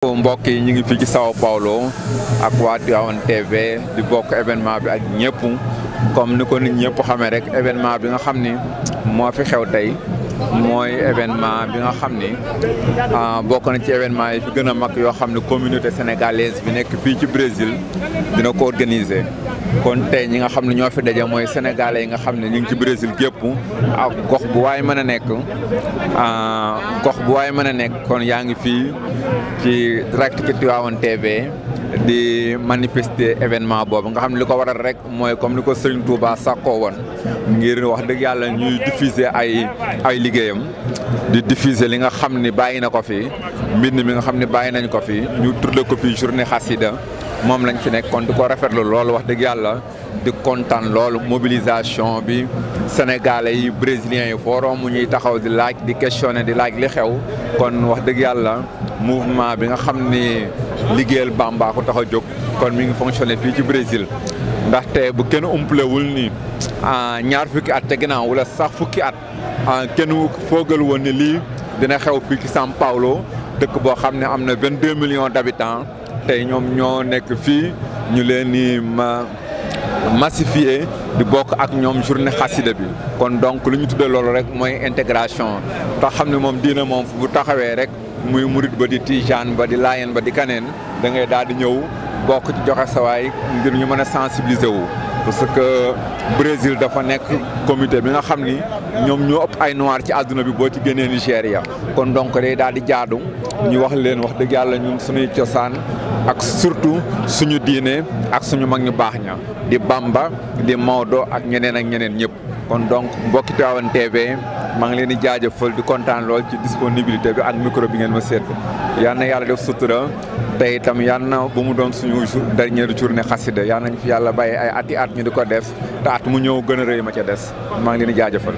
mbokk yi ñu ngi fii ci Sao Paulo ak waa Tivaouane TV di bokk événement bi ak ñëpp comme ni ko nit ñëpp xamee rek événement bi nga xam ni moo fi xew tey mooy événement bi nga xam ni bokk na ci événement yi fi gën a mag yoo xam ne communauté sénégalaise bi nekk fii ci Brésil dina ko organiser. kon tey ñi nga xam ne ñoo fi daje mooy sénégalais yi nga xam ne ñu ngi ci Brésil gépp ak gox bu waay mën a nekk kon yaa ngi fii ci direct ci Tivaouane TV di manifester événement boobu nga xam ne li ko waral rek mooy comme ni ko Serigne Touba sàkkoo woon ngir wax dëgg yàlla ñuy diffuser ay liggéeyam di diffuser li nga xam ni bàyyi na ko fi mbind mi nga xam ne bàyyi nañ ko fi ñu tudde ko fi journée xasida moom lañ fi nekk kon di ko rafetlu loolu wax dëgg yàlla di kontaan loolu mobilisation bi sénégalais yi brésiliens yi forom mu ñuy taxaw di laaj di questionner di laaj li xew kon wax dëgg yàlla mouvement bi nga xam ni liggéeyal Bamba ko tax a jóg kon mi ngi fonctionné fii ci Brésil ndaxte bu kenn umpalewul ni ñaar fukki at te ginnaaw wala sax fukki at kenn foogal woon ni lii dina xew fii ci São Paulo dëkk boo xam ne am na 22 millions d'habitants tey ñoom ñoo nekk fii ñu leen di massifier di bokk ak ñoom journée xasida bi kon donc lu ñu tuddee loolu rek mooy intégration tax xam ne moom diina moom bu taxawee rek muy murit ba di tijaan ba di laayeen ba di kaneen da ngay daal di ñëw bokk ci joxe sawaay ngir ñu mën a sensibiliser wu parce que Brésil dafa nekk comité bi nga xam ni ñoom ñoo ëpp ay noir ci àdduna bi boo ci génnee Nigéria kon donc day daal di jaadu ñu wax leen wax dëgg yàlla ñun suñuy cosaan ak surtout suñu diine ak suñu mag ñu baax ña di Bamba di Maodo ak ñeneen ñëpp kon donc mbokki Tivaouane TV maa ngi leen di jaajëfal di kontaan lool ci disponibilité bi ak micro bi ngeen ma seet yal na yàlla def sutura tey itam yal na bu mu doon suñu dernière journée xasida yal nañ fi yàlla bàyyi ay ati at ñu di ko def te at mu ñëw gën a rëy ma ca des maa ngi leen di jaajëfal